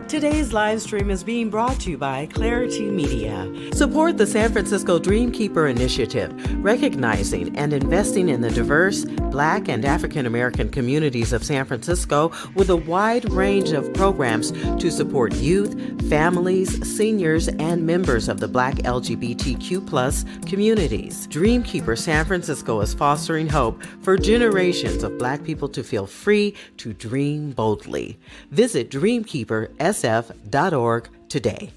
Today's live stream is being brought to you by Clari-T Media. Support the San Francisco Dreamkeeper Initiative, recognizing and investing in the diverse Black and African American communities of San Francisco with a wide range of programs to support youth, families, seniors, and members of the Black LGBTQ+ communities. Dreamkeeper San Francisco is fostering hope for generations of Black people to feel free to dream boldly. Visit dreamkeepersf.org today.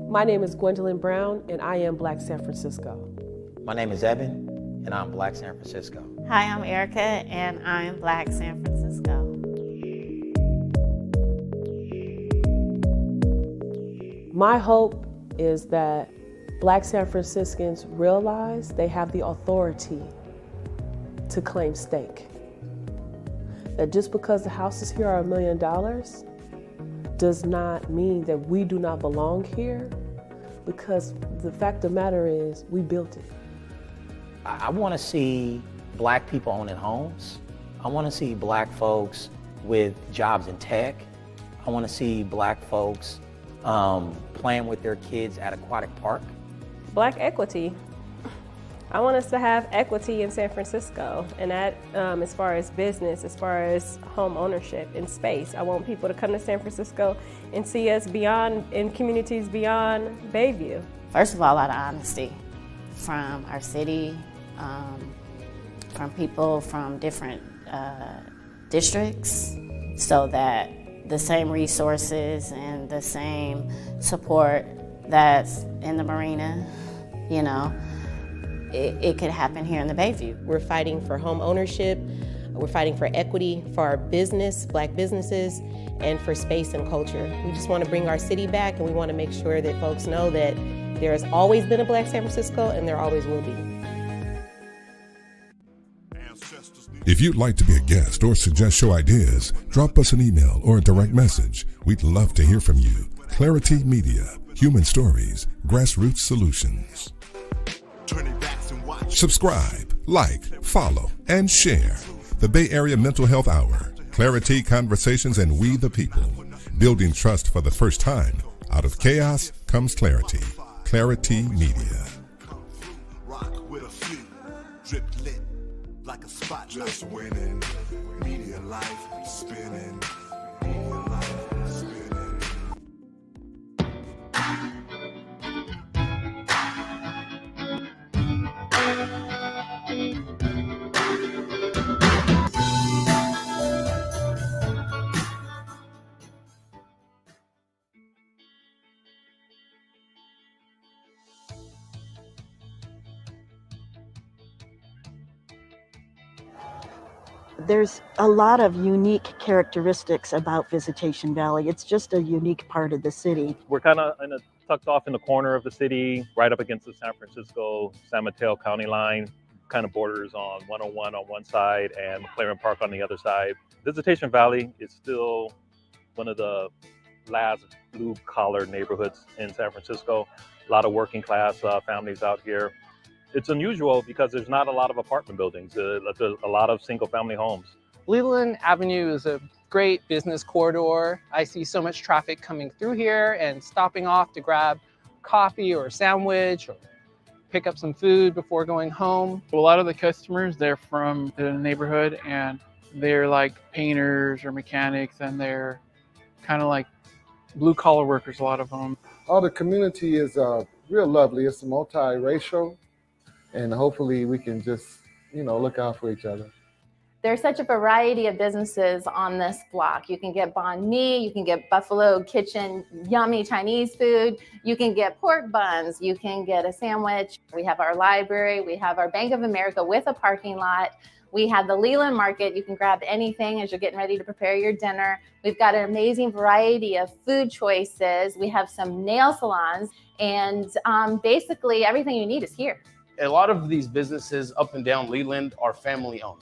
My name is Gwendolyn Brown, and I am Black San Francisco. My name is Evan, and I'm Black San Francisco. Hi, I'm Erica, and I'm Black San Francisco. My hope is that Black San Franciscans realize they have the authority to claim stake. That just because the houses here are $1 million does not mean that we do not belong here, because the fact of the matter is we built it. I want to see Black people owning homes. I want to see Black folks with jobs in tech. I want to see Black folks playing with their kids at aquatic park. Black equity. I want us to have equity in San Francisco, and that as far as business, as far as home ownership and space. I want people to come to San Francisco and see us beyond, in communities beyond Bayview. First of all, a lot of honesty from our city, from people from different districts, so that the same resources and the same support that's in the marina, you know, it could happen here in the Bayview. We're fighting for home ownership, we're fighting for equity for our business, Black businesses, and for space and culture. We just want to bring our city back, and we want to make sure that folks know that there has always been a Black San Francisco, and there always will be. If you'd like to be a guest or suggest show ideas, drop us an email or a direct message. We'd love to hear from you. Clari-T Media, human stories, grassroots solutions. Subscribe, like, follow, and share. The Bay Area Mental Health Hour, Clari-T Conversations, and We the People. Building trust for the first time. Out of chaos comes clarity. Clari-T Media. Rock with a few, drip lit like a spot. Just winning, media life spinning, media life spinning. There's a lot of unique characteristics about Visitation Valley. It's just a unique part of the city. We're kind of tucked off in the corner of the city, right up against the San Francisco-San Mateo County line. Kind of borders on 101 on one side and McLaren Park on the other side. Visitation Valley is still one of the last blue-collar neighborhoods in San Francisco. A lot of working-class families out here. It's unusual because there's not a lot of apartment buildings. There's a lot of single-family homes. Leland Avenue is a great business corridor. I see so much traffic coming through here and stopping off to grab coffee or a sandwich or pick up some food before going home. A lot of the customers, they're from the neighborhood, and they're like painters or mechanics, and they're kind of like blue-collar workers, a lot of them. Oh, the community is real lovely. It's multiracial, and hopefully we can just, look out for each other. There's such a variety of businesses on this block. You can get banh mi, you can get Buffalo Kitchen yummy Chinese food, you can get pork buns, you can get a sandwich. We have our library, we have our Bank of America with a parking lot. We have the Leland Market. You can grab anything as you're getting ready to prepare your dinner. We've got an amazing variety of food choices. We have some nail salons, and basically everything you need is here. A lot of these businesses up and down Leland are family owned,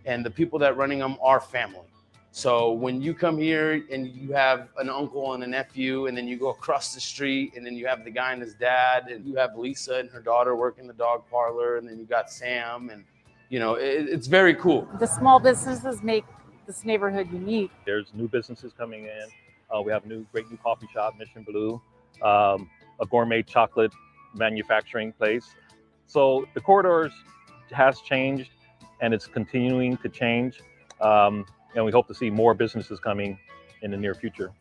and the people that running them are family. So when you come here and you have an uncle and a nephew, and then you go across the street, and then you have the guy and his dad, and you have Lisa and her daughter working the dog parlor, and then you got Sam, and you know, it's very cool. The small businesses make this neighborhood unique. There's new businesses coming in. We have a great new coffee shop, Mission Blue, a gourmet chocolate manufacturing place. So the corridors has changed, and it's continuing to change. And we hope to see more businesses coming in the near future.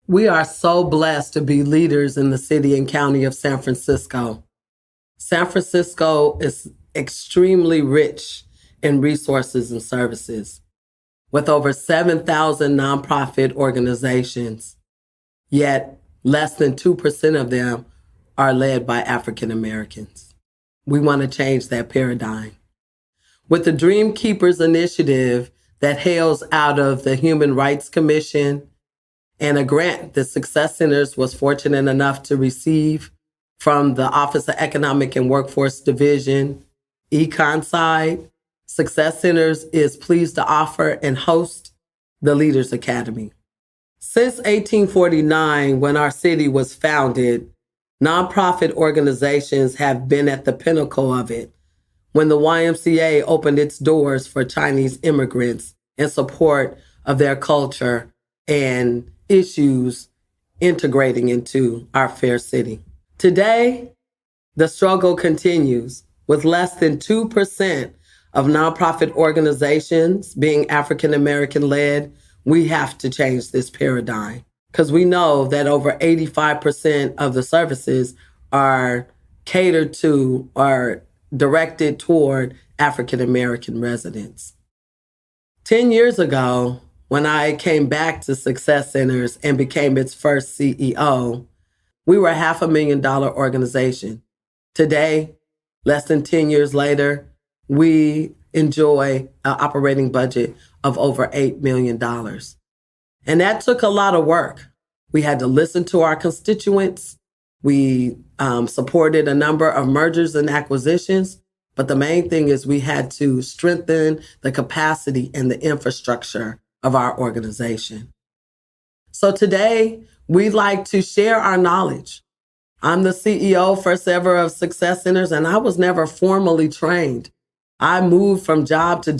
We are so blessed to be leaders in the city and county of San Francisco. San Francisco is extremely rich in resources and services, with over 7,000 nonprofit organizations, yet less than 2% of them are led by African Americans. We want to change that paradigm. With the Dream Keepers initiative that hails out of the Human Rights Commission and a grant that Success Centers was fortunate enough to receive from the Office of Economic and Workforce Division, Econ side, Success Centers is pleased to offer and host the Leaders Academy. Since 1849, when our city was founded, nonprofit organizations have been at the pinnacle of it. When the YMCA opened its doors for Chinese immigrants in support of their culture and issues integrating into our fair city. Today, the struggle continues, with less than 2% of nonprofit organizations being African American led. We have to change this paradigm because we know that over 85% of the services are catered to or directed toward African American residents. 10 years ago, when I came back to Success Centers and became its first CEO, we were a $500,000 organization. Today, less than 10 years later, we enjoy an operating budget of over $8 million. And that took a lot of work. We had to listen to our constituents. We supported a number of mergers and acquisitions. But the main thing is we had to strengthen the capacity and the infrastructure of our organization. So today, we'd like to share our knowledge. I'm the CEO, first ever of Success Centers, and I was never formally trained. I moved from job to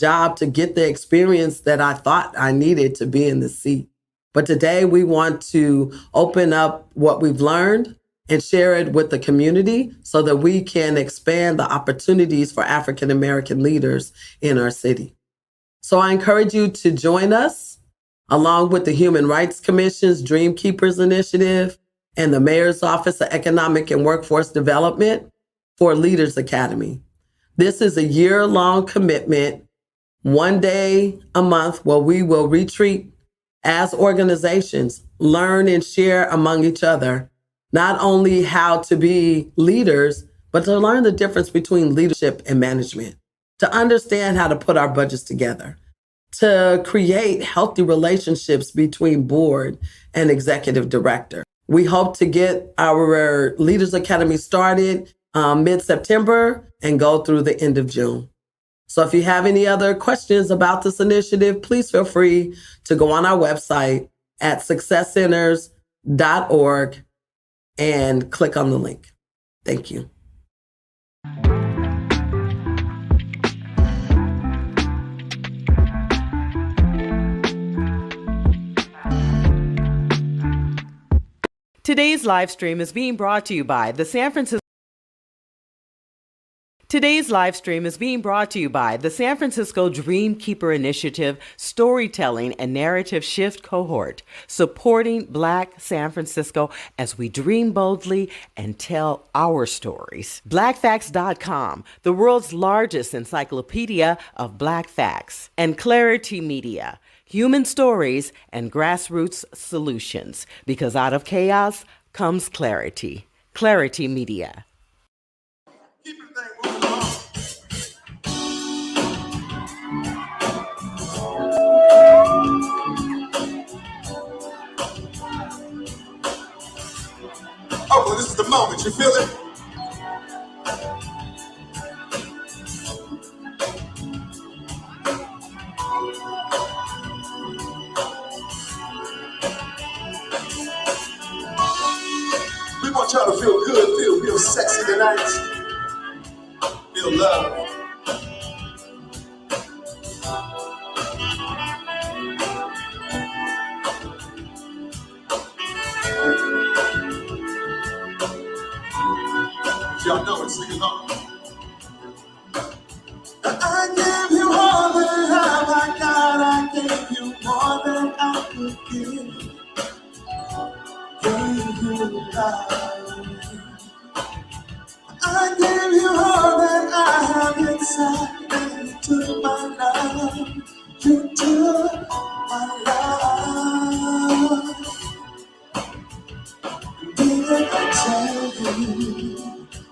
get the experience that I thought I needed to be in the seat. But today, we want to open up what we've learned and share it with the community so that we can expand the opportunities for African American leaders in our city. So I encourage you to join us, along with the Human Rights Commission's Dream Keepers Initiative and the Mayor's Office of Economic and Workforce Development for Leaders Academy. This is a year-long commitment, one day a month, where we will retreat as organizations, learn and share among each other, not only how to be leaders, but to learn the difference between leadership and management, to understand how to put our budgets together, to create healthy relationships between board and executive director. We hope to get our Leaders Academy started mid-September and go through the end of June. So if you have any other questions about this initiative, please feel free to go on our website at successcenters.org and click on the link. Thank you. Today's live stream is being brought to you by the San Francisco Today's live stream is being brought to you by the San Francisco Dreamkeeper Initiative Storytelling and Narrative Shift Cohort, supporting Black San Francisco as we dream boldly and tell our stories. BlackFacts.com, the world's largest encyclopedia of Black facts, and Clari-T Media, human stories and grassroots solutions, because out of chaos comes clarity. Clari-T Media. Oh, well, this is the moment. You feel it? We want y'all to feel good, feel real sexy tonight. Feel love. Y'all know it, sing along. I gave you all the love I got. I gave you more than I could give. Gave you love. I gave you all that I have inside. And you took my love. You took my love. Didn't I tell you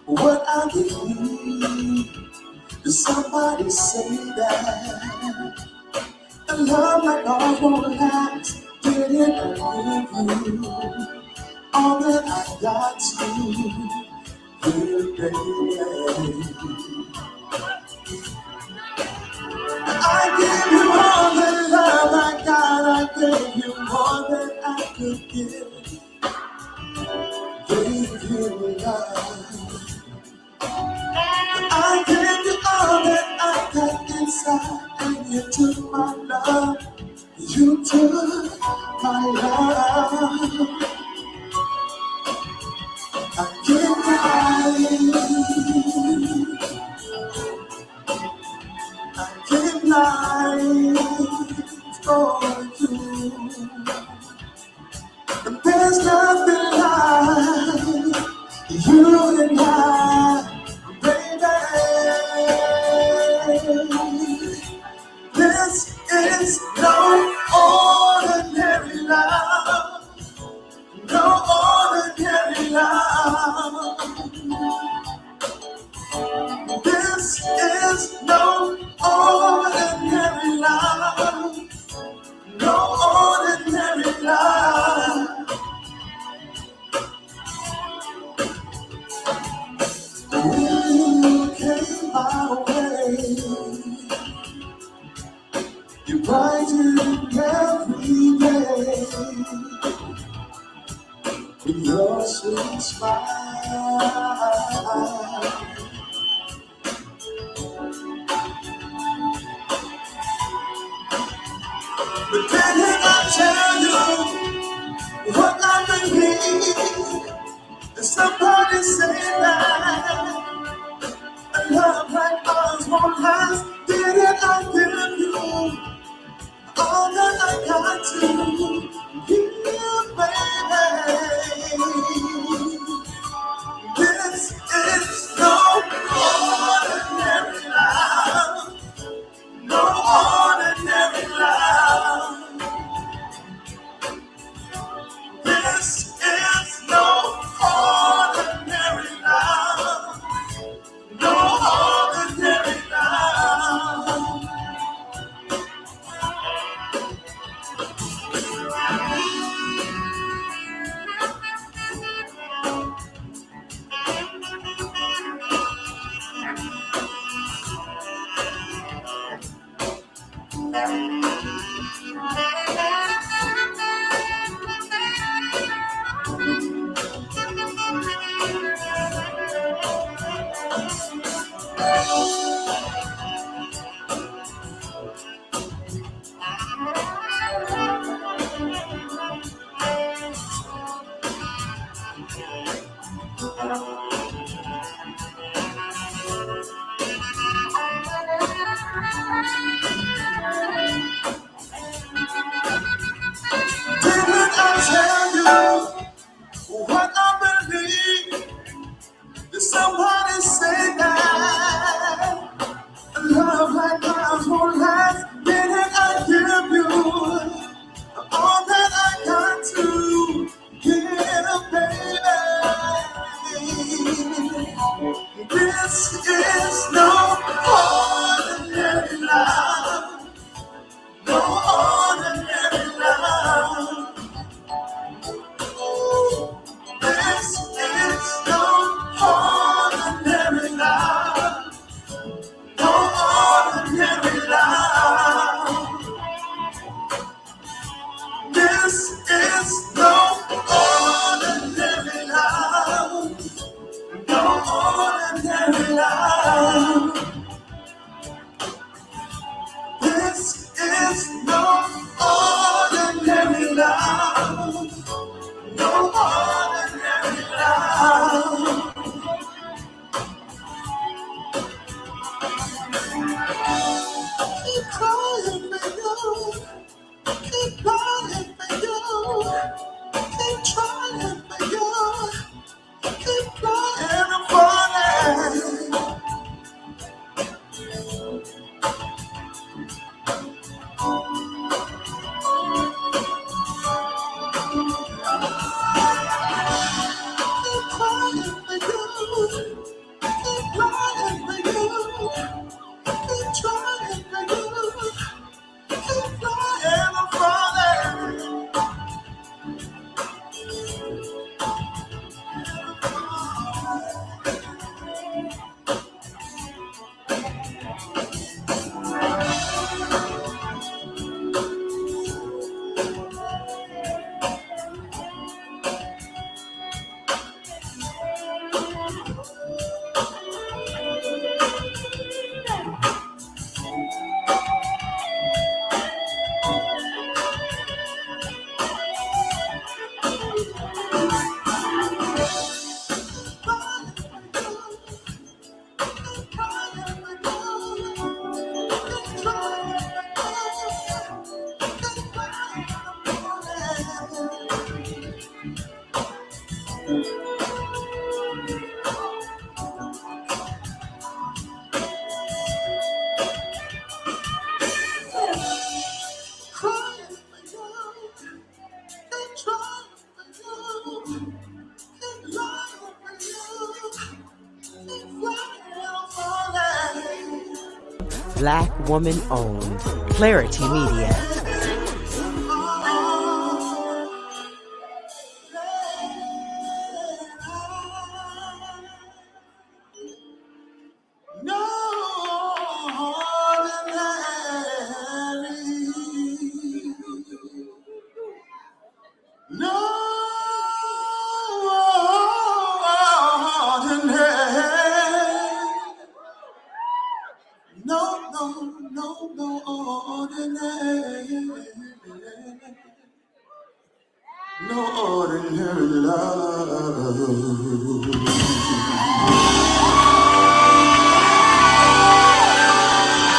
what I believe? Did somebody say that a love like ours won't last? Didn't I give you all that I got to give, baby? I gave you all the love I got. I gave you more than I could give. Gave you love. I gave you all that I got inside, and you took my love. You took my love. I give life for you. And there's nothing like you and I, baby. This is no ordinary love, no ordinary love. This is no ordinary love, no ordinary love. You came my way. You brighten every day with your sweet smile. But didn't I tell you what I believe? Did somebody say that a love like ours won't last? Didn't I give you all that I got to give, baby? This is no ordinary love, no ordinary love. This is no ordinary love, no ordinary love. what I believe. Somebody say that love like ours won't last. Then I give you all that I got to give, baby. This is no ordinary love, no ordinary love. This is no ordinary love, no ordinary love. This is no ordinary love, no ordinary love. This is no ordinary love, no ordinary love. Keep crying for you. Keep crying for you. Keep trying for you. Keep crying for me. Keep crying for you. Keep crying for you. Keep trying for you. Keep crying for me. Black woman owned. Clari-T Media. No ordinary love.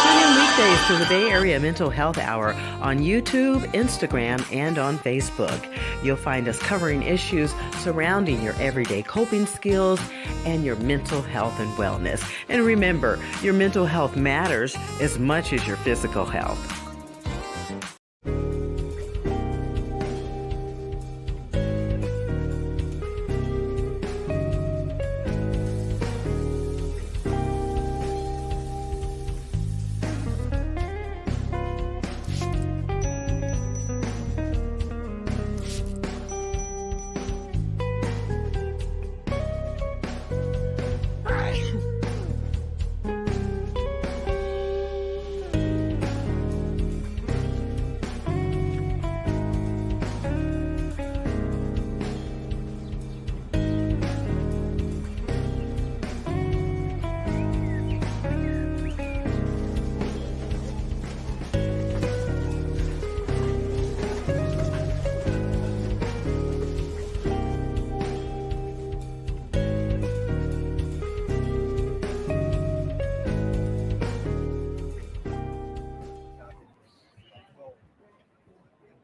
Tune in weekdays to the Bay Area Mental Health Hour on YouTube, Instagram, and on Facebook. You'll find us covering issues surrounding your everyday coping skills and your mental health and wellness. And remember, your mental health matters as much as your physical health.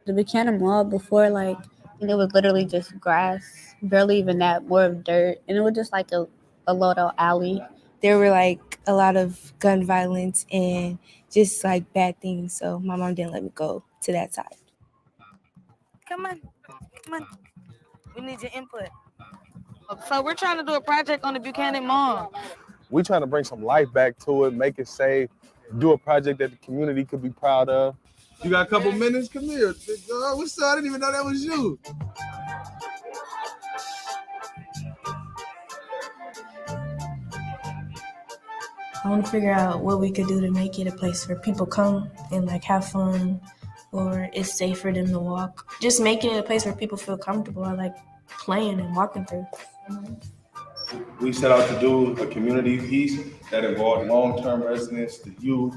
The Buchanan Mall before, like, it was literally just grass barely even that, more of dirt. And it was just like a little alley. There were like a lot of gun violence and just like bad things. So my mom didn't let me go to that side. Come on. We need your input. So we're trying to do a project on the Buchanan Mall. We're trying to bring some life back to it, make it safe, do a project that the community could be proud of. You got a couple minutes? Come here. What's up? I didn't even know that was you. I want to figure out what we could do to make it a place where people come and like have fun, or it's safe for them to walk. Just make it a place where people feel comfortable or like playing and walking through. We set out to do a community piece that involved long-term residents, the youth,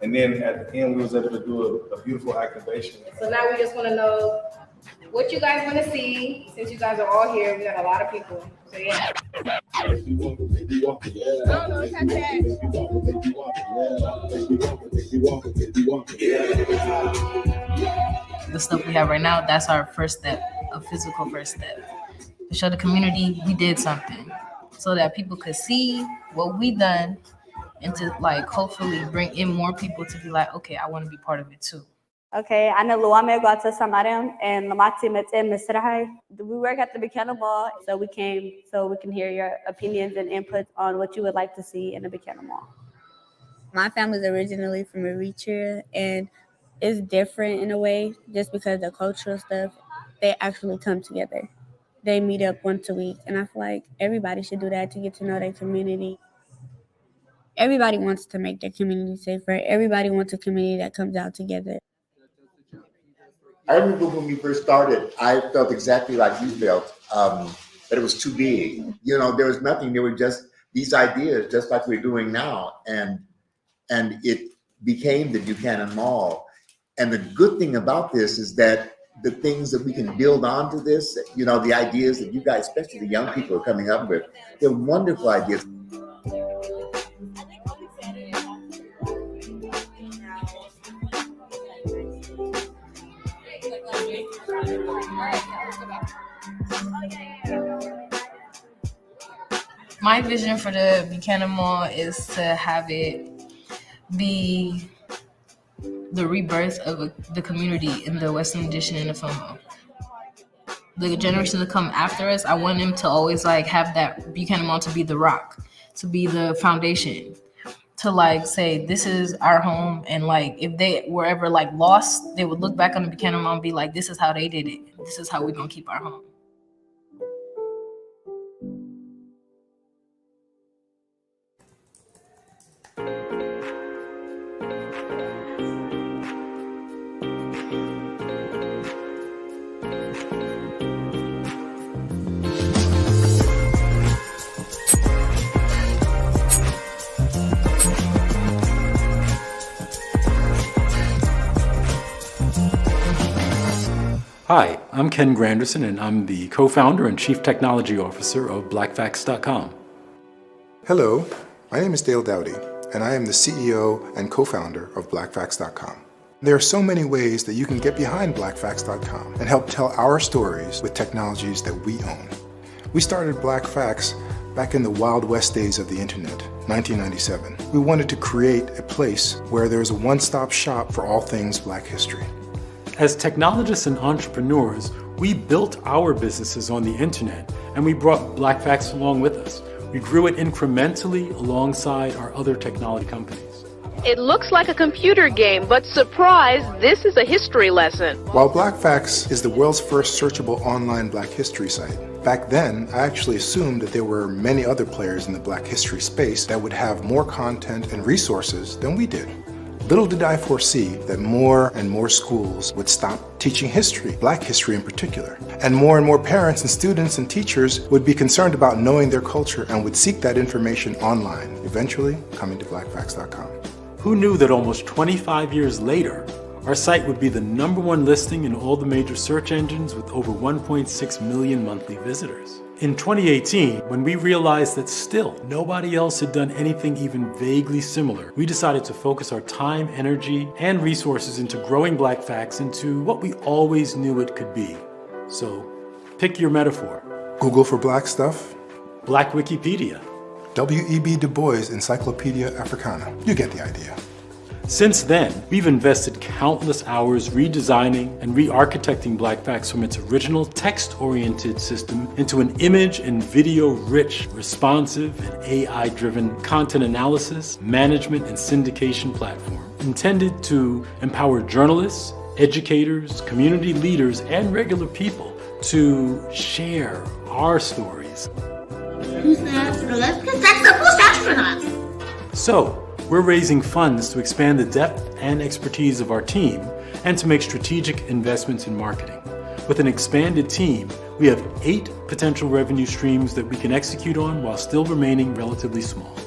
and then at the end we was able to do a beautiful activation. So now we just want to know what you guys want to see. Since you guys are all here, we got a lot of people. So yeah. The stuff we have right now, that's our first step, a physical first step. To show the community we did something so that people could see what we done and to like hopefully bring in more people to be like, okay, I want to be part of it too. Okay, أنا لوامي قاعدة سمارم and لماتي متين مسرحي. We work at the Buchanan Mall, so we came so we can hear your opinions and inputs on what you would like to see in the Buchanan Mall. My family's originally from Eritrea, and it's different in a way just because the cultural stuff, they actually come together. They meet up once a week, and I feel like everybody should do that to get to know their community. Everybody wants to make their community safer. Everybody wants a community that comes out together. I remember when we first started, I felt exactly like you felt, that it was too big. You know, there was nothing. There were just these ideas, just like we're doing now. And it became the Buchanan Mall. And the good thing about this is that the things that we can build onto this, you know, the ideas that you guys, especially the young people, are coming up with, they're wonderful ideas. My vision for the Buchanan Mall is to have it be the rebirth of the community in the Western Addition and the FOMO. The generation to come after us, I want them to always like have that Buchanan Mall to be the rock, to be the foundation, to like say this is our home, and like if they were ever like lost, they would look back on the Buchanan Mall and be like, this is how they did it. This is how we're gonna keep our home. Hi, I'm Ken Granderson, and I'm the co-founder and chief technology officer of blackfacts.com. Hello, my name is Dale Dowdy, and I am the CEO and co-founder of blackfacts.com. There are so many ways that you can get behind blackfacts.com and help tell our stories with technologies that we own. We started Black Facts back in the Wild West days of the internet, 1997. We wanted to create a place where there's a one-stop shop for all things Black history. As technologists and entrepreneurs, we built our businesses on the internet, and we brought Black Facts along with us. We grew it incrementally alongside our other technology companies. It looks like a computer game, but surprise, this is a history lesson. While Black Facts is the world's first searchable online Black history site, back then I actually assumed that there were many other players in the Black history space that would have more content and resources than we did. Little did I foresee that more and more schools would stop teaching history, Black history in particular, and more parents and students and teachers would be concerned about knowing their culture and would seek that information online, eventually coming to blackfacts.com. Who knew that almost 25 years later, our site would be the #1 listing in all the major search engines with over 1.6 million monthly visitors? In 2018, when we realized that still nobody else had done anything even vaguely similar, we decided to focus our time, energy, and resources into growing Black Facts into what we always knew it could be. So, pick your metaphor. Google for Black stuff? Black Wikipedia. W.E.B. Du Bois Encyclopedia Africana. You get the idea. Since then, we've invested countless hours redesigning and re-architecting Black Facts from its original text-oriented system into an image and video-rich, responsive, and AI-driven content analysis, management, and syndication platform intended to empower journalists, educators, community leaders, and regular people to share our stories. Who's the astronaut? Because that's the first astronaut. So, we're raising funds to expand the depth and expertise of our team and to make strategic investments in marketing. With an expanded team, we have 8 potential revenue streams that we can execute on while still remaining relatively small.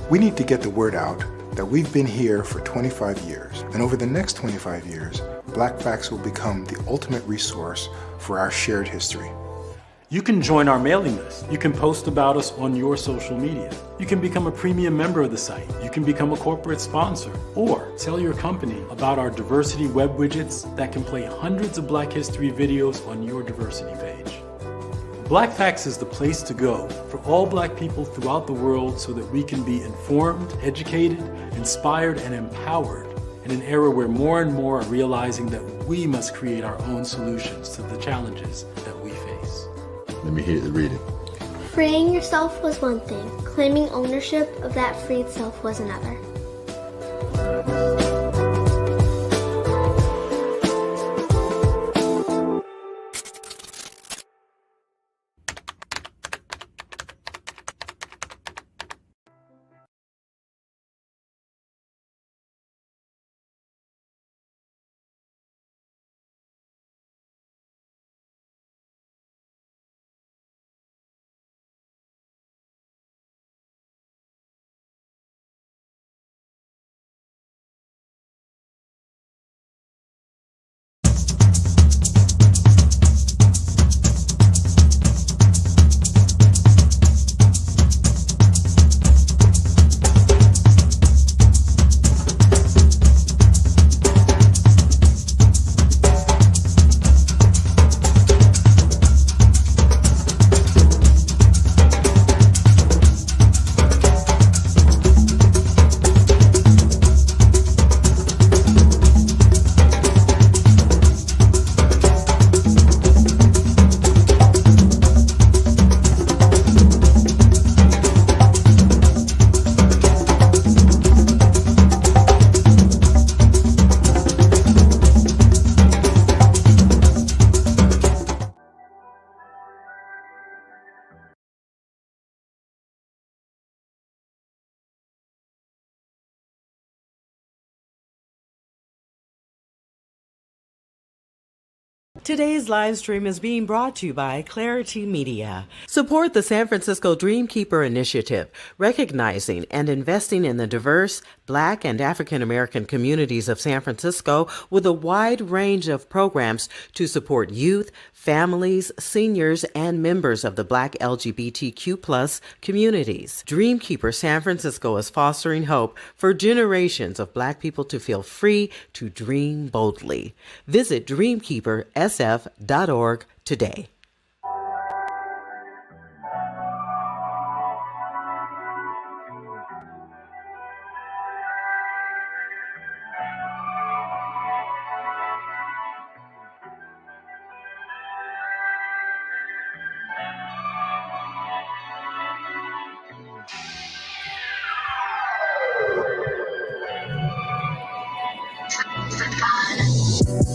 We need to get the word out that we've been here for 25 years, and over the next 25 years, Black Facts will become the ultimate resource for our shared history. You can join our mailing list. You can post about us on your social media. You can become a premium member of the site. You can become a corporate sponsor or tell your company about our diversity web widgets that can play hundreds of Black history videos on your diversity page. Black Facts is the place to go for all Black people throughout the world so that we can be informed, educated, inspired, and empowered in an era where more and more are realizing that we must create our own solutions to the challenges that we face. Let me hear the reading. Freeing yourself was one thing. Claiming ownership of that freed self was another. Today's live stream is being brought to you by Clari-T Media. Support the San Francisco Dreamkeeper Initiative, recognizing and investing in the diverse Black and African American communities of San Francisco with a wide range of programs to support youth, families, seniors, and members of the Black LGBTQ+ communities. Dreamkeeper San Francisco is fostering hope for generations of Black people to feel free to dream boldly. Visit dreamkeepersf.org today.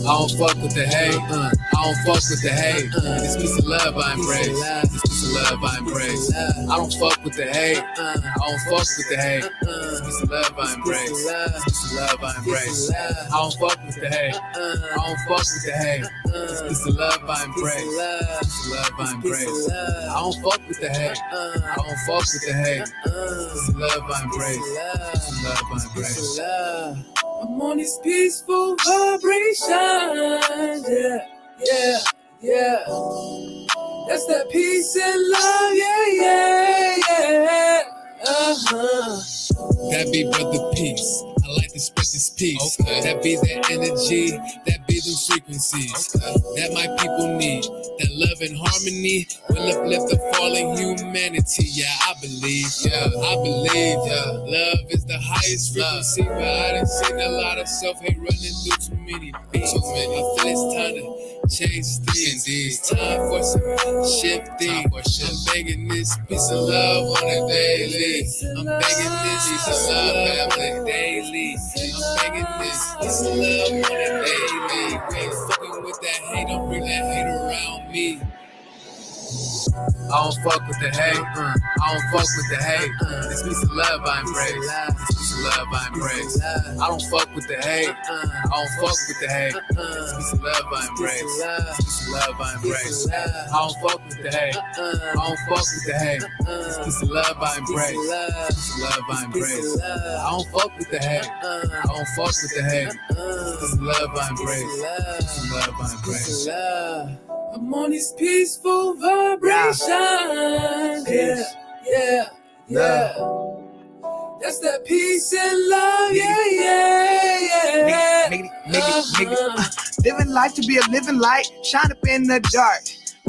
I don't fuck with the hate, I don't fuck with the hate. This piece of love I embrace, this piece of love I embrace. I don't fuck with the hate, I don't fuck with the hate. This piece of love I embrace, this piece of love I embrace. I don't fuck with the hate, I don't fuck with the hate. This piece of love I embrace, this piece of love I embrace. I don't fuck with the hate, I don't fuck with the hate. This piece of love I embrace, this piece of love I embrace. I'm on these peaceful vibrations, yeah. That's that peace and love, yeah. That be brother peace. I like to spread this peace. Okay. That be that energy, that be breathe them frequencies that my people need. That love and harmony will uplift the fallen humanity. Yeah, I believe. Yeah, I believe. Yeah, love is the highest frequency, but I done seen a lot of self-hate running through too many beats. I feel it's time to change things. It's time for some shifting. I'm begging this piece of love on a daily. I'm begging this piece of love on a daily. I'm begging this piece of love on a daily. We ain't fucking with that hate. Don't bring that hate around me. I don't fuck with the hate. I don't fuck with the hate. This piece of love I embrace. This piece of love I embrace. I don't fuck with the hate. I don't fuck with the hate. This piece of love I embrace. This piece of love I embrace. I don't fuck with the hate. I don't fuck with the hate. This piece of love I embrace. This piece of love I embrace. I don't fuck with the hate. I don't fuck with the hate. This piece of love I embrace. This piece of love I embrace. I'm on this peaceful vibration. Yeah, yeah, yeah. That's that peace and love. Yeah, yeah, yeah. Living life to be a living light, shine up in the dark.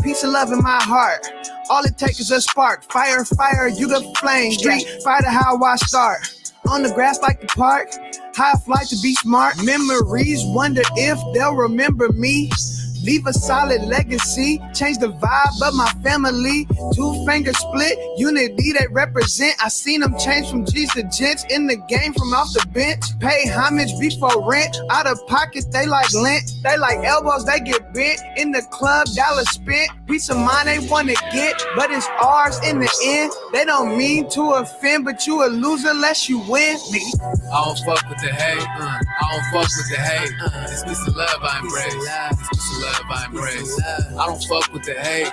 Peace and love in my heart. All it takes is a spark. Fire, fire, you the flame. Street fighter, how I start. On the grass like the park. High flight to be smart. Memories, wonder if they'll remember me. Leave a solid legacy, change the vibe of my family. 2 fingers split, unity they represent. I seen them change from G's to gents in the game from off the bench. Pay homage before rent, out of pocket they like lint. They like elbows, they get bent. In the club, dollars spent. Peace of mind they wanna get, but it's ours in the end. They don't mean to offend, but you a loser unless you win. I don't fuck with the hate. I don't fuck with the hate. This piece of love I embrace. This piece of love I embrace. I don't fuck with the hate. I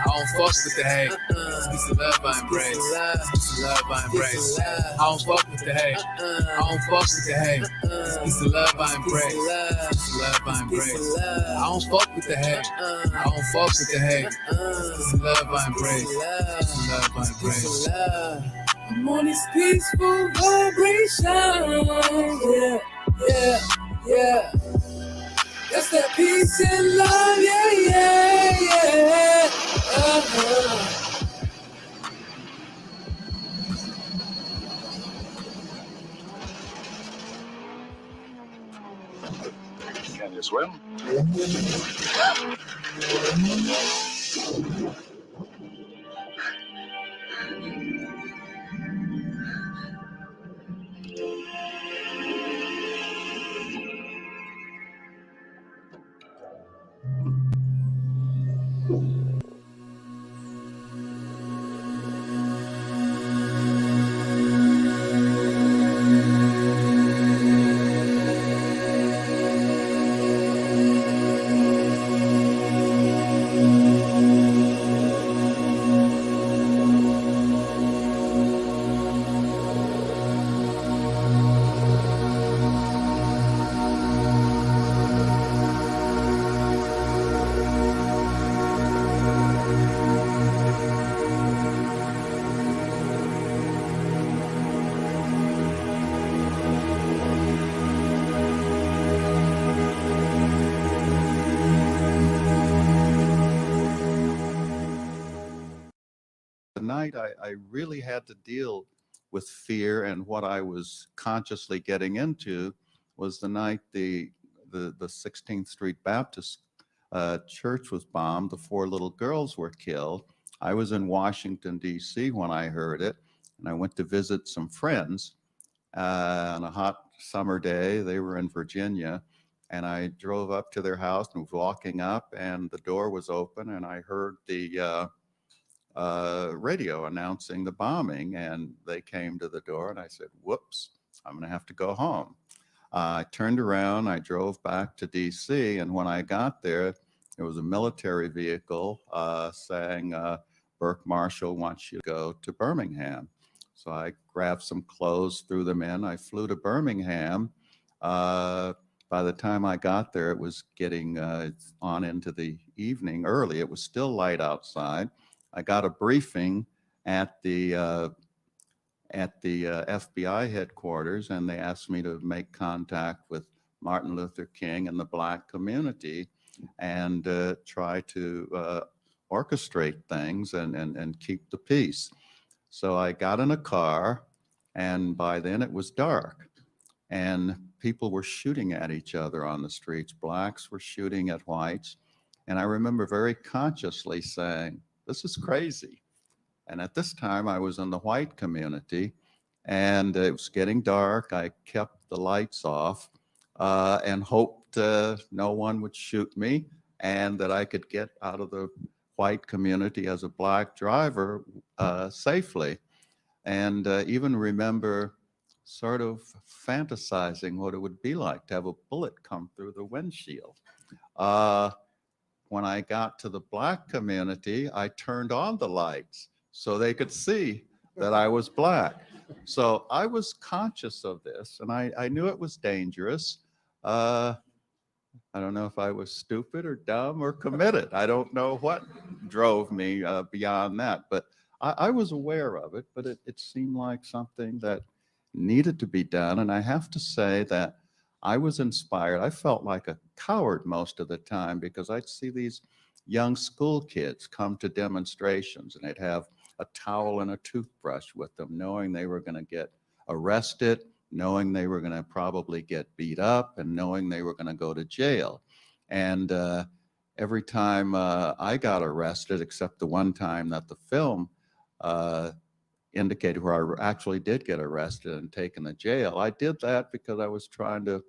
don't fuck with the hate. This piece of love I embrace. This piece of love I embrace. I don't fuck with the hate. I don't fuck with the hate. This piece of love I embrace. This piece of love I embrace. I don't fuck with the hate. I don't fuck with the hate. This piece of love I embrace. This piece of love I embrace. I'm on this peaceful vibration. Yeah, yeah, yeah. That's that peace and love. Yeah, yeah, yeah. Can you swim? The night I really had to deal with fear, and what I was consciously getting into was the night the 16th Street Baptist church was bombed. The 4 little girls were killed. I was in Washington, D.C. when I heard it, and I went to visit some friends on a hot summer day. They were in Virginia, and I drove up to their house and was walking up, and the door was open, and I heard the radio announcing the bombing, and they came to the door, and I said, whoops, I'm gonna have to go home. I turned around, I drove back to DC, and when I got there, there was a military vehicle saying, Burke Marshall wants you to go to Birmingham. So I grabbed some clothes, threw them in, I flew to Birmingham. By the time I got there, it was getting on into the evening early. It was still light outside. I got a briefing at the FBI headquarters, and they asked me to make contact with Martin Luther King and the Black community and try to orchestrate things and keep the peace. So I got in a car, and by then it was dark, and people were shooting at each other on the streets. Blacks were shooting at whites. And I remember very consciously saying, this is crazy. And at this time, I was in the white community, and it was getting dark. I kept the lights off and hoped no one would shoot me and that I could get out of the white community as a Black driver safely. And even remember sort of fantasizing what it would be like to have a bullet come through the windshield. When I got to the Black community, I turned on the lights so they could see that I was Black. So I was conscious of this, and I knew it was dangerous. I don't know if I was stupid or dumb or committed. I don't know what drove me beyond that, but I was aware of it, but it seemed like something that needed to be done. And I have to say that I was inspired. I felt like a coward most of the time because I'd see these young school kids come to demonstrations, and they'd have a towel and a toothbrush with them, knowing they were going to get arrested, knowing they were going to probably get beat up, and knowing they were going to go to jail. And every time I got arrested, except the one time that the film indicated where I actually did get arrested and taken to jail, I did that because I was trying to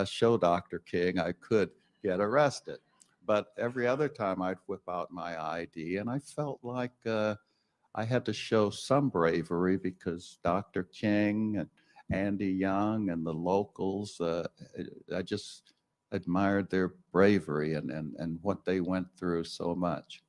show Dr. King I could get arrested. But every other time I'd whip out my ID, and I felt like I had to show some bravery because Dr. King and Andy Young and the locals, I just admired their bravery and what they went through so much.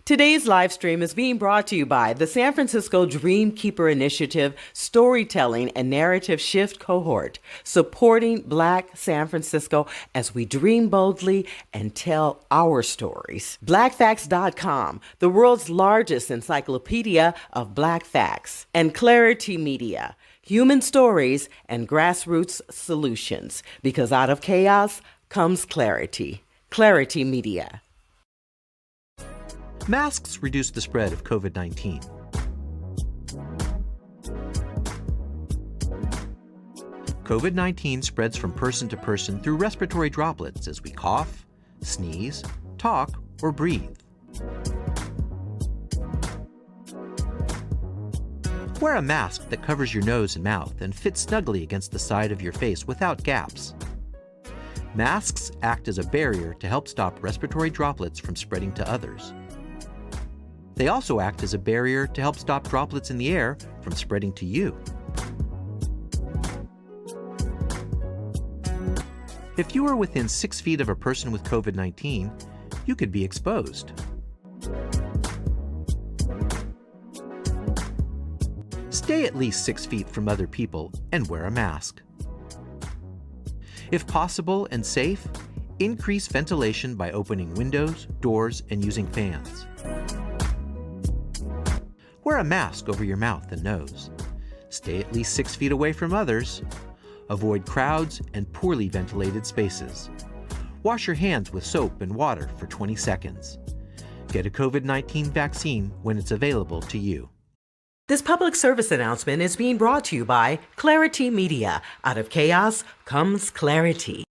Today's live stream is being brought to you by the San Francisco Dreamkeeper Initiative Storytelling and Narrative Shift Cohort, supporting Black San Francisco as we dream boldly and tell our stories. BlackFacts.com, the world's largest encyclopedia of Black facts, and Clari-T Media, human stories and grassroots solutions, because out of chaos comes clarity. Clari-T Media. Masks reduce the spread of COVID-19. COVID-19 spreads from person to person through respiratory droplets as we cough, sneeze, talk, or breathe. Wear a mask that covers your nose and mouth and fits snugly against the side of your face without gaps. Masks act as a barrier to help stop respiratory droplets from spreading to others. They also act as a barrier to help stop droplets in the air from spreading to you. If you are within 6 feet of a person with COVID-19, you could be exposed. Stay at least 6 feet from other people and wear a mask. If possible and safe, increase ventilation by opening windows, doors, and using fans. Wear a mask over your mouth and nose. Stay at least 6 feet away from others. Avoid crowds and poorly ventilated spaces. Wash your hands with soap and water for 20 seconds. Get a COVID-19 vaccine when it's available to you. This public service announcement is being brought to you by Clari-T Media. Out of chaos comes clarity.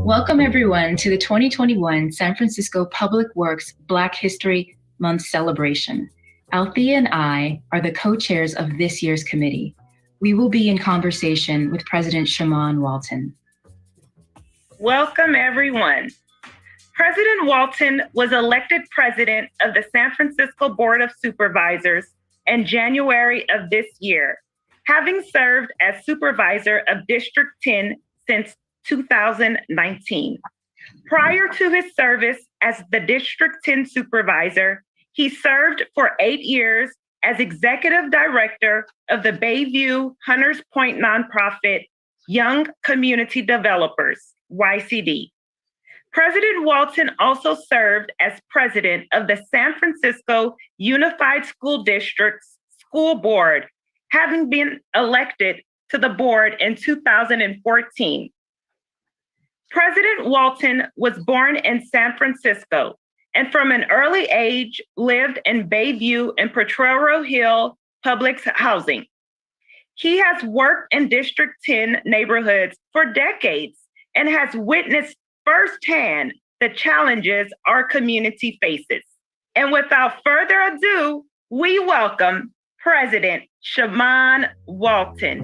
Welcome everyone to the 2021 San Francisco Public Works Black History Month celebration. Althea and I are the co-chairs of this year's committee. We will be in conversation with President Shaman Walton. Welcome everyone. President Walton was elected president of the San Francisco Board of Supervisors in January of this year, having served as supervisor of District 10 since 2019. Prior to his service as the District 10 supervisor, he served for 8 years as executive director of the Bayview Hunters Point nonprofit Young Community Developers, YCD. President Walton also served as president of the San Francisco Unified School District's School Board, having been elected to the board in 2014. President Walton was born in San Francisco and from an early age lived in Bayview and Potrero Hill public housing. He has worked in District 10 neighborhoods for decades and has witnessed firsthand the challenges our community faces. And without further ado, we welcome President Shaman Walton.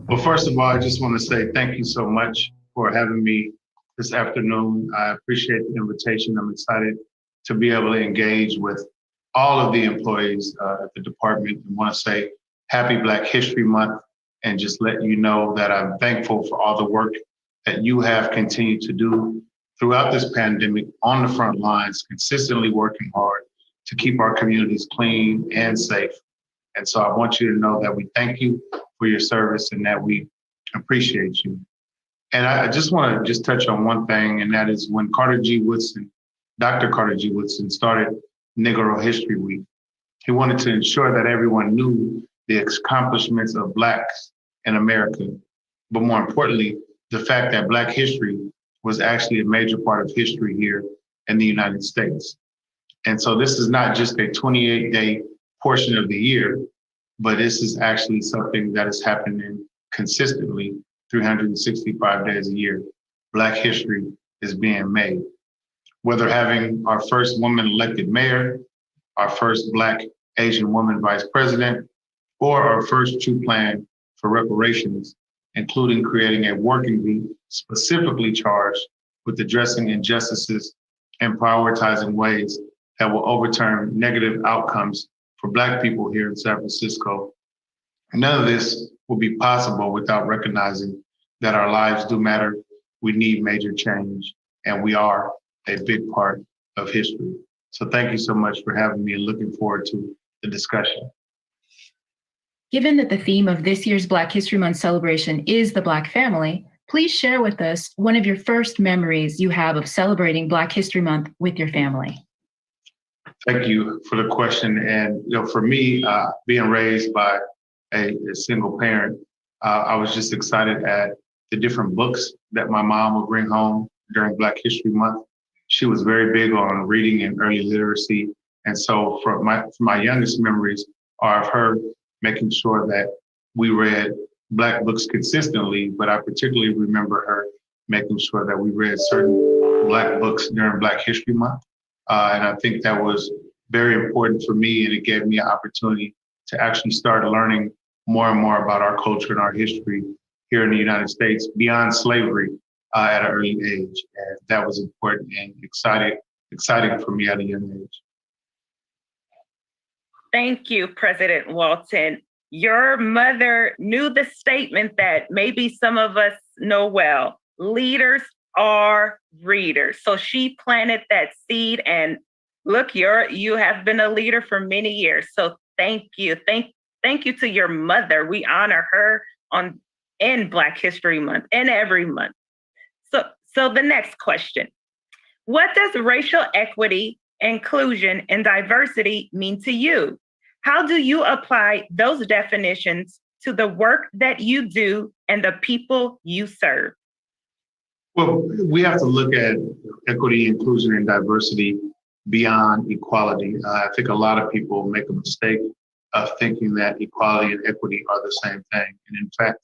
Well, first of all, I just want to say thank you so much for having me this afternoon. I appreciate the invitation. I'm excited to be able to engage with all of the employees at the department. I want to say happy Black History Month and just let you know that I'm thankful for all the work that you have continued to do throughout this pandemic on the front lines, consistently working hard to keep our communities clean and safe. And so I want you to know that we thank you for your service and that we appreciate you. And I just want to just touch on one thing, and that is when Dr. Carter G. Woodson started Negro History Week, he wanted to ensure that everyone knew the accomplishments of Blacks in America, but more importantly, the fact that Black history was actually a major part of history here in the United States. And so this is not just a 28-day portion of the year, but this is actually something that is happening consistently 365 days a year. Black history is being made. Whether having our first woman elected mayor, our first Black Asian woman vice president, or our first true plan for reparations, including creating a working group specifically charged with addressing injustices and prioritizing ways that will overturn negative outcomes for Black people here in San Francisco. None of this will be possible without recognizing that our lives do matter, we need major change, and we are a big part of history. So thank you so much for having me and looking forward to the discussion. Given that the theme of this year's Black History Month celebration is the Black family, please share with us one of your first memories you have of celebrating Black History Month with your family. Thank you for the question. And for me, being raised by a single parent, I was just excited at the different books that my mom would bring home during Black History Month. She was very big on reading and early literacy. And so for my youngest memories are of her making sure that we read Black books consistently, but I particularly remember her making sure that we read certain Black books during Black History Month. And I think that was very important for me, and it gave me an opportunity to actually start learning more and more about our culture and our history here in the United States beyond slavery at an early age. And that was important and exciting for me at a young age. Thank you, President Walton. Your mother knew the statement that maybe some of us know well: leaders are readers. So she planted that seed, and look, you have been a leader for many years. So thank you. Thank you to your mother. We honor her in Black History Month and every month. So the next question: what does racial equity, inclusion, and diversity mean to you? How do you apply those definitions to the work that you do and the people you serve? Well, we have to look at equity, inclusion, and diversity beyond equality. I think a lot of people make a mistake of thinking that equality and equity are the same thing. And in fact,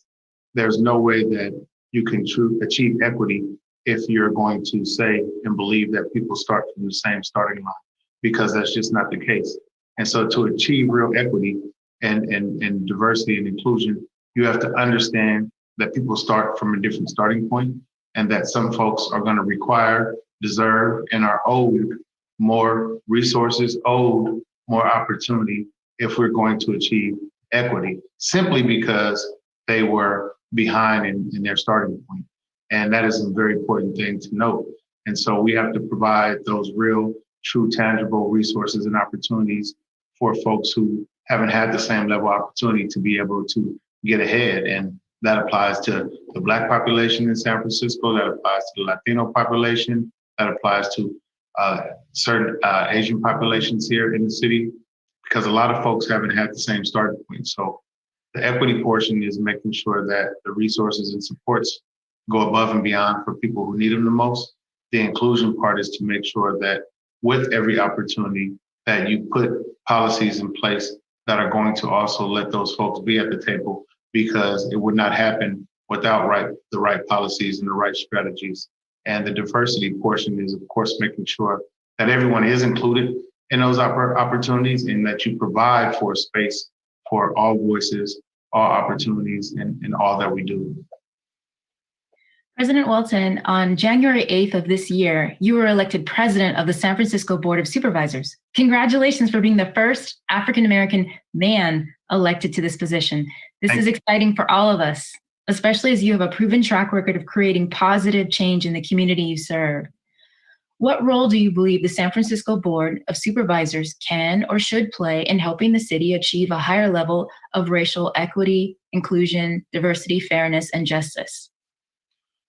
there's no way that you can achieve equity if you're going to say and believe that people start from the same starting line, because that's just not the case. And so to achieve real equity and diversity and inclusion, you have to understand that people start from a different starting point, and that some folks are going to require deserve and are owed more resources, owed more opportunity if we're going to achieve equity, simply because they were behind in their starting point. And that is a very important thing to note. And so we have to provide those real, true, tangible resources and opportunities for folks who haven't had the same level of opportunity to be able to get ahead. And that applies to the Black population in San Francisco, that applies to the Latino population, that applies to certain Asian populations here in the city, because a lot of folks haven't had the same starting point. So the equity portion is making sure that the resources and supports go above and beyond for people who need them the most. The inclusion part is to make sure that with every opportunity that you put policies in place that are going to also let those folks be at the table, because it would not happen without the right policies and the right strategies. And the diversity portion is, of course, making sure that everyone is included in those opportunities and that you provide for a space for all voices, all opportunities, and all that we do. President Walton, on January 8th of this year, you were elected president of the San Francisco Board of Supervisors. Congratulations for being the first African-American man elected to this position. This is exciting for all of us, especially as you have a proven track record of creating positive change in the community you serve. What role do you believe the San Francisco Board of Supervisors can or should play in helping the city achieve a higher level of racial equity, inclusion, diversity, fairness, and justice?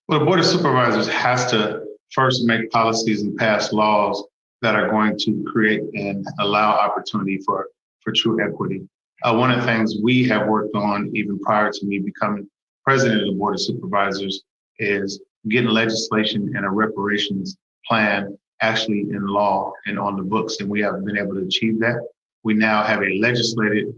Well, the Board of Supervisors has to first make policies and pass laws that are going to create and allow opportunity for true equity. One of the things we have worked on even prior to me becoming president of the Board of Supervisors is getting legislation and a reparations plan actually in law and on the books, and we haven't been able to achieve that. We now have a legislated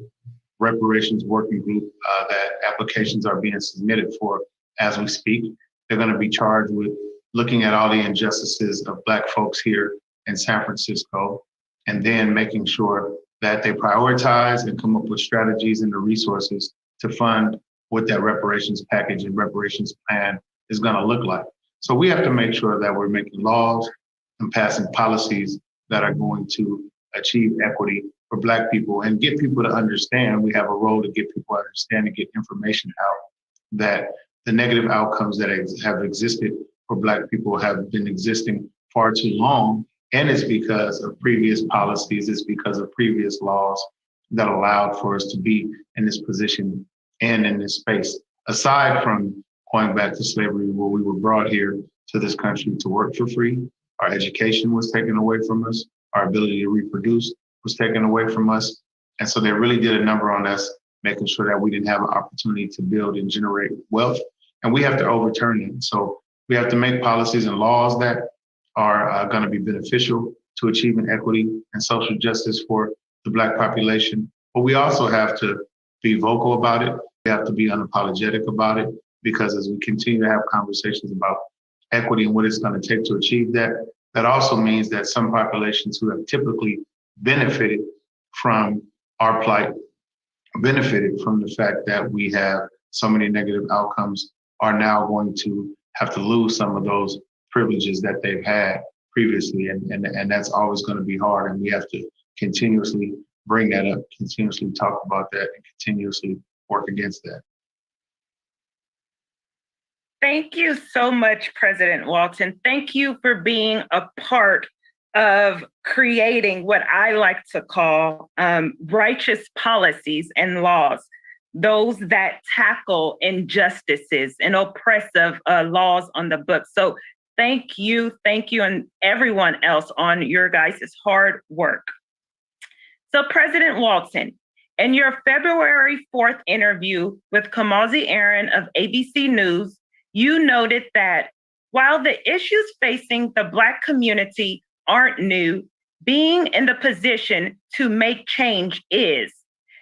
reparations working group that applications are being submitted for as we speak. They're going to be charged with looking at all the injustices of Black folks here in San Francisco, and then making sure that they prioritize and come up with strategies and the resources to fund what that reparations package and reparations plan is going to look like. So we have to make sure that we're making laws and passing policies that are going to achieve equity for Black people and get people to understand. We have a role to get people to understand and get information out that the negative outcomes that have existed for Black people have been existing far too long. And it's because of previous policies, it's because of previous laws that allowed for us to be in this position and in this space. Aside from going back to slavery, where we were brought here to this country to work for free, our education was taken away from us, our ability to reproduce was taken away from us. And so they really did a number on us, making sure that we didn't have an opportunity to build and generate wealth. And we have to overturn it. So we have to make policies and laws that are going to be beneficial to achieving equity and social justice for the Black population. But we also have to be vocal about it. We have to be unapologetic about it, because as we continue to have conversations about equity and what it's going to take to achieve that, that also means that some populations who have typically benefited from our plight, benefited from the fact that we have so many negative outcomes, are now going to have to lose some of those privileges that they've had previously. And that's always going to be hard. And we have to continuously bring that up, continuously talk about that, and continuously work against that. Thank you so much, President Walton. Thank you for being a part of creating what I like to call righteous policies and laws, those that tackle injustices and oppressive laws on the books. So thank you, and everyone else on your guys' hard work. So President Walton, in your February 4th interview with Kamazi Aaron of ABC News, you noted that while the issues facing the Black community aren't new, being in the position to make change is.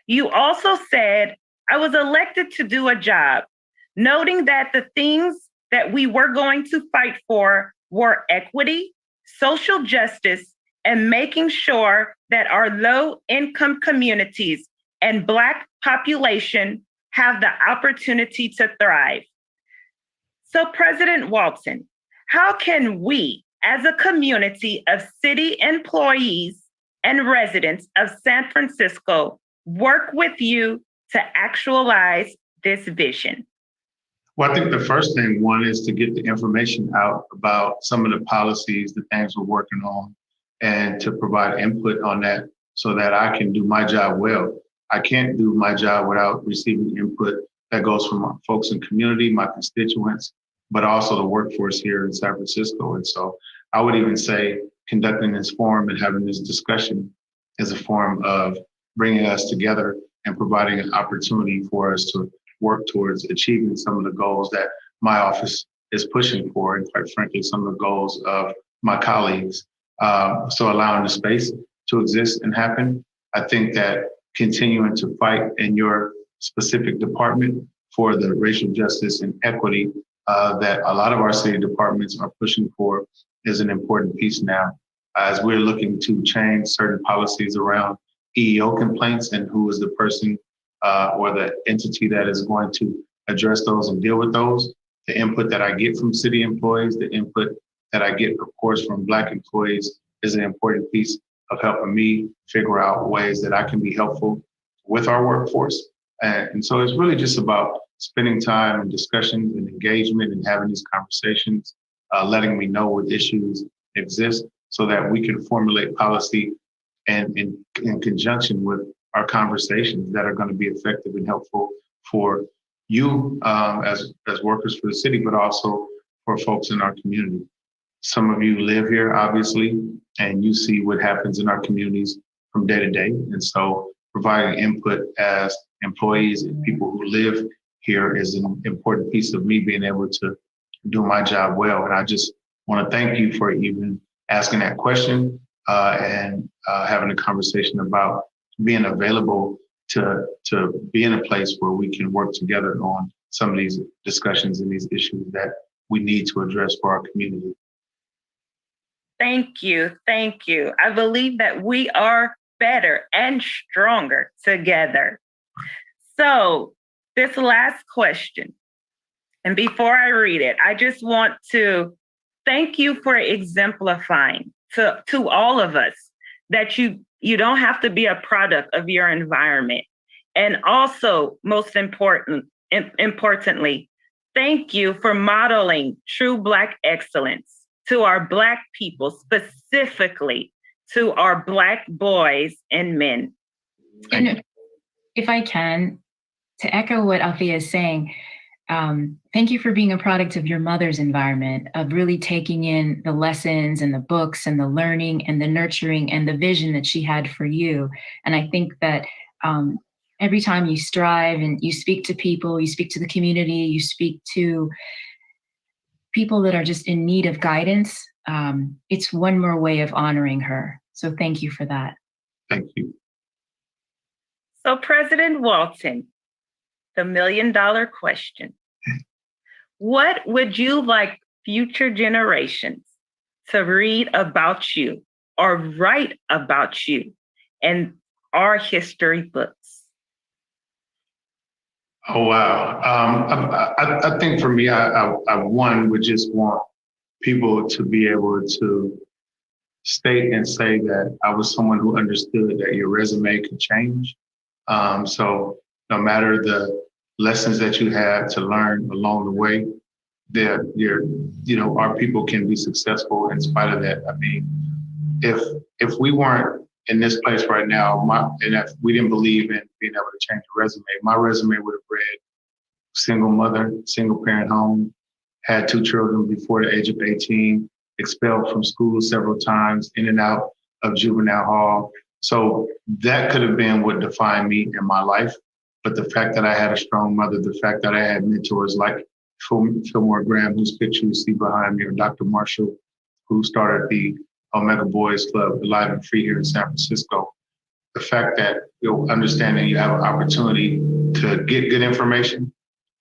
You also said, I was elected to do a job, noting that the things that we were going to fight for were equity, social justice, and making sure that our low-income communities and Black population have the opportunity to thrive. So President Walton, how can we as a community of city employees and residents of San Francisco work with you to actualize this vision? Well, I think the first thing, one, is to get the information out about some of the policies, the things we're working on, and to provide input on that so that I can do my job well. I can't do my job without receiving input that goes from my folks in community, my constituents, but also the workforce here in San Francisco. And so I would even say conducting this forum and having this discussion is a form of bringing us together and providing an opportunity for us to work towards achieving some of the goals that my office is pushing for, and quite frankly, some of the goals of my colleagues. So allowing the space to exist and happen. I think that continuing to fight in your specific department for the racial justice and equity that a lot of our city departments are pushing for is an important piece now. As we're looking to change certain policies around EEO complaints and who is the person or the entity that is going to address those and deal with those. The input that I get from city employees, the input that I get, of course, from Black employees is an important piece of helping me figure out ways that I can be helpful with our workforce. And so it's really just about spending time and discussion and engagement and having these conversations, letting me know what issues exist so that we can formulate policy and in conjunction with our conversations that are going to be effective and helpful for you as workers for the city, but also for folks in our community. Some of you live here, obviously, and you see what happens in our communities from day to day. And so providing input as employees and people who live here is an important piece of me being able to do my job well. And I just want to thank you for even asking that question and having a conversation about being available to be in a place where we can work together on some of these discussions and these issues that we need to address for our community. Thank you. Thank you. I believe that we are better and stronger together. So this last question, and before I read it, I just want to thank you for exemplifying to all of us that you don't have to be a product of your environment. And also, most importantly, thank you for modeling true Black excellence to our Black people, specifically to our Black boys and men. And if I can, to echo what Althea is saying, thank you for being a product of your mother's environment, of really taking in the lessons and the books and the learning and the nurturing and the vision that she had for you. And I think that every time you strive and you speak to people, you speak to the community, you speak to people that are just in need of guidance, it's one more way of honoring her. So thank you for that. Thank you. So President Walton, the $1 million question. What would you like future generations to read about you or write about you in our history books? Oh, wow. I think for me, I one would just want people to be able to state and say that I was someone who understood that your resume could change. So no matter the lessons that you had to learn along the way, our people can be successful in spite of that. I mean, if we weren't in this place right now, and if we didn't believe in being able to change the resume, my resume would have read single mother, single parent home, had 2 children before the age of 18, expelled from school several times, in and out of juvenile hall. So that could have been what defined me in my life. But the fact that I had a strong mother, the fact that I had mentors like Fillmore Graham, whose picture you see behind me, or Dr. Marshall, who started the Omega Boys Club, Alive and Free here in San Francisco. The fact that understanding you have an opportunity to get good information,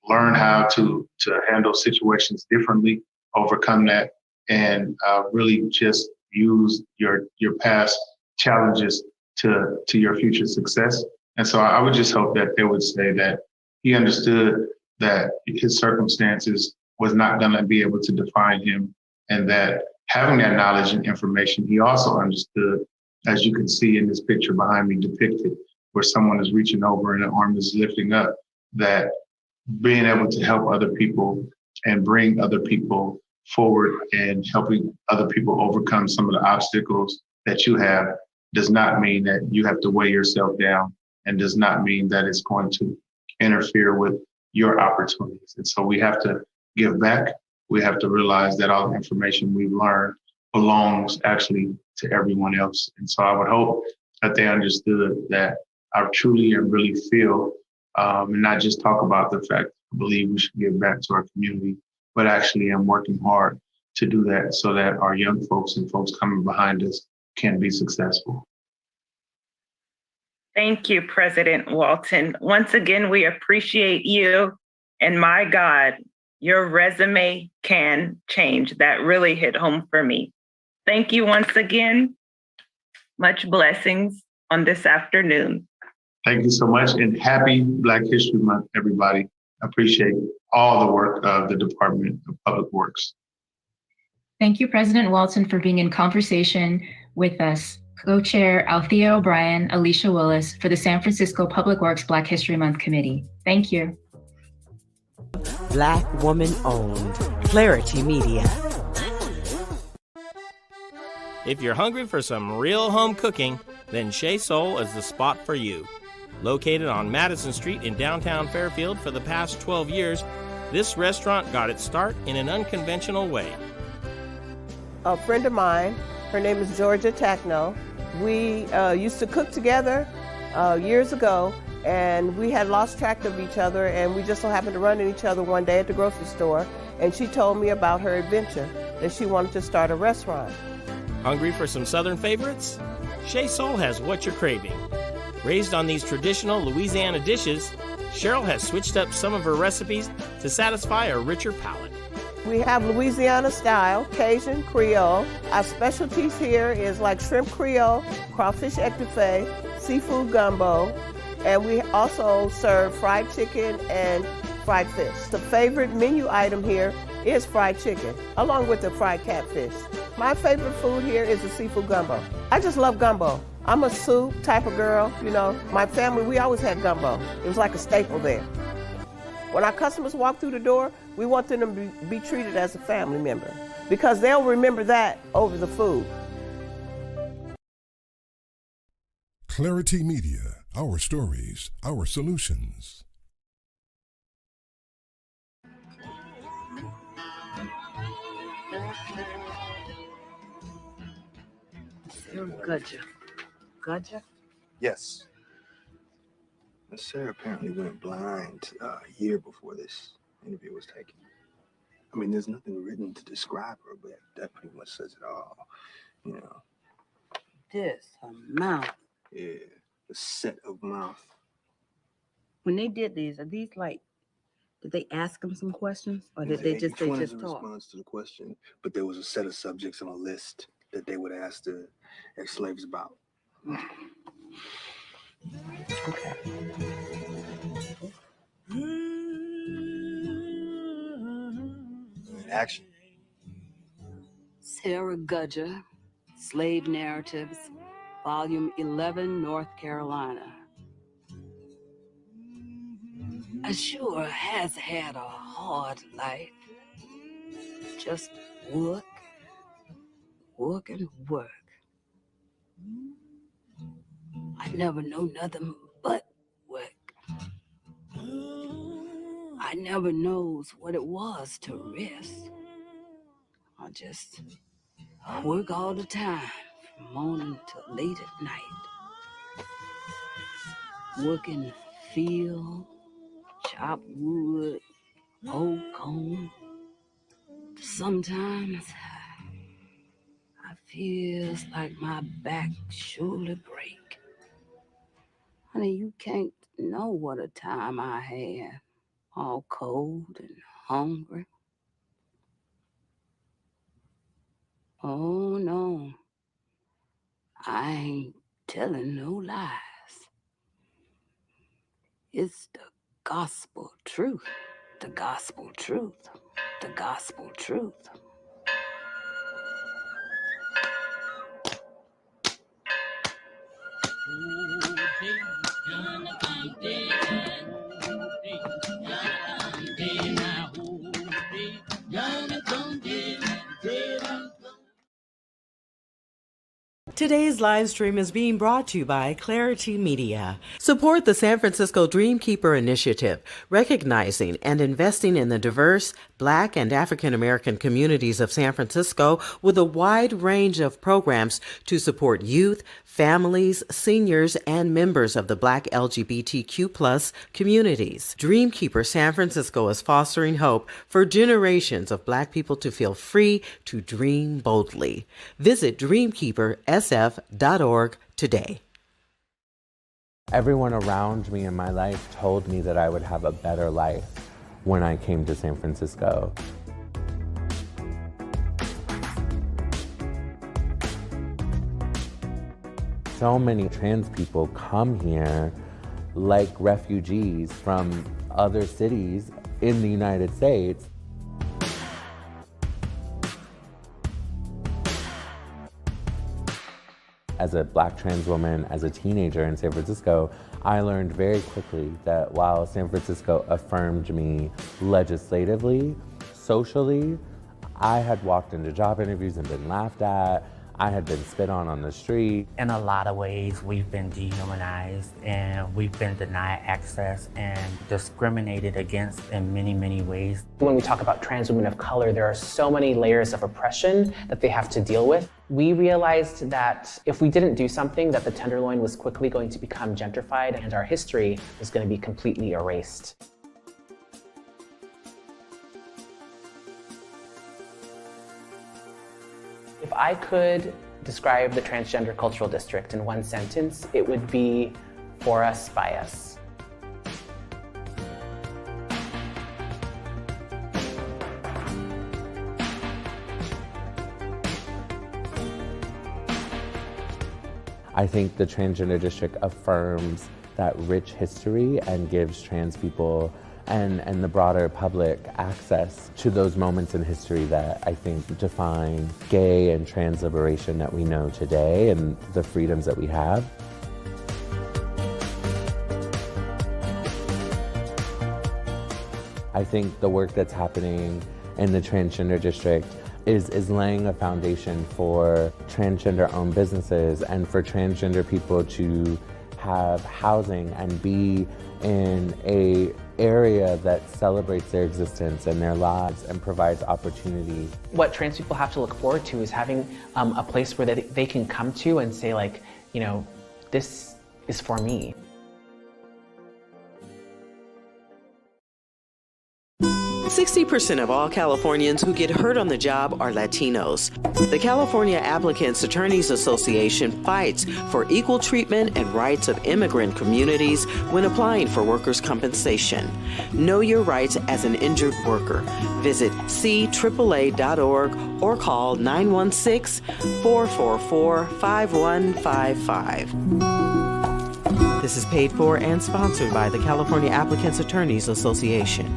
learn how to handle situations differently, overcome that, and really just use your past challenges to your future success. And so I would just hope that they would say that he understood that his circumstances was not going to be able to define him, and that having that knowledge and information, he also understood, as you can see in this picture behind me depicted, where someone is reaching over and an arm is lifting up, that being able to help other people and bring other people forward and helping other people overcome some of the obstacles that you have does not mean that you have to weigh yourself down, and does not mean that it's going to interfere with your opportunities. And so we have to give back. We have to realize that all the information we've learned belongs actually to everyone else. And so I would hope that they understood that I truly and really feel, and not just talk about the fact I believe we should give back to our community, but actually I'm working hard to do that so that our young folks and folks coming behind us can be successful. Thank you, President Walton. Once again, we appreciate you. And my God, your resume can change. That really hit home for me. Thank you once again. Much blessings on this afternoon. Thank you so much, and happy Black History Month, everybody. I appreciate all the work of the Department of Public Works. Thank you, President Walton, for being in conversation with us. Co-Chair Althea O'Brien, Alicia Willis for the San Francisco Public Works Black History Month Committee. Thank you. Black woman owned. Clari-T Media. If you're hungry for some real home cooking, then Chez Soul is the spot for you. Located on Madison Street in downtown Fairfield for the past 12 years, this restaurant got its start in an unconventional way. A friend of mine, her name is Georgia Tackno. We used to cook together years ago, and we had lost track of each other, and we just so happened to run into each other one day at the grocery store, and she told me about her adventure, that she wanted to start a restaurant. Hungry for some Southern favorites? Chez Soul has what you're craving. Raised on these traditional Louisiana dishes, Cheryl has switched up some of her recipes to satisfy a richer palate. We have Louisiana style, Cajun, Creole. Our specialties here is like shrimp Creole, crawfish etouffee, seafood gumbo, and we also serve fried chicken and fried fish. The favorite menu item here is fried chicken, along with the fried catfish. My favorite food here is the seafood gumbo. I just love gumbo. I'm a soup type of girl, you know. My family, we always had gumbo. It was like a staple there. When our customers walk through the door, we want them to be treated as a family member because they'll remember that over the food. Clari-T Media, our stories, our solutions. Gudja? Yes. Miss Sarah apparently went blind a year before this interview was taken. I mean, there's nothing written to describe her, but that pretty much says it all, you know. This, her mouth. Yeah, the set of mouth. When they did these, are these like, did they ask them some questions, or did they just Each one is a talk? response to the question, but there was a set of subjects on a list that they would ask the ex-slaves about. Okay. Action. Sarah Gudja, Slave Narratives, Volume 11, North Carolina. I sure has had a hard life. Just work, work and work. I never know nothing but work. I never knows what it was to rest. I just work all the time, from morning till late at night. Work in the field, chop wood, hoe comb. Sometimes I feels like my back surely break. Honey, you can't know what a time I had, all cold and hungry. Oh no, I ain't telling no lies. It's the gospel truth, the gospel truth, the gospel truth. Today's live stream is being brought to you by Clari-T Media. Support the San Francisco Dreamkeeper Initiative, recognizing and investing in the diverse Black and African American communities of San Francisco with a wide range of programs to support youth, families, seniors, and members of the Black LGBTQ+ communities. Dreamkeeper San Francisco is fostering hope for generations of Black people to feel free to dream boldly. Visit dreamkeepersf.org today. Everyone around me in my life told me that I would have a better life when I came to San Francisco. So many trans people come here like refugees from other cities in the United States. As a Black trans woman, as a teenager in San Francisco, I learned very quickly that while San Francisco affirmed me legislatively, socially, I had walked into job interviews and been laughed at. I had been spit on the street. In a lot of ways, we've been dehumanized and we've been denied access and discriminated against in many, many ways. When we talk about trans women of color, there are so many layers of oppression that they have to deal with. We realized that if we didn't do something, that the Tenderloin was quickly going to become gentrified and our history was going to be completely erased. If I could describe the transgender cultural district in one sentence, it would be for us, by us. I think the transgender district affirms that rich history and gives trans people and the broader public access to those moments in history that I think define gay and trans liberation that we know today and the freedoms that we have. I think the work that's happening in the transgender district is laying a foundation for transgender-owned businesses and for transgender people to have housing and be in a area that celebrates their existence and their lives and provides opportunity. What trans people have to look forward to is having a place where they can come to and say, like, you know, this is for me. 60% of all Californians who get hurt on the job are Latinos. The California Applicants Attorneys Association fights for equal treatment and rights of immigrant communities when applying for workers' compensation. Know your rights as an injured worker. Visit cAAA.org or call 916-444-5155. This is paid for and sponsored by the California Applicants Attorneys Association.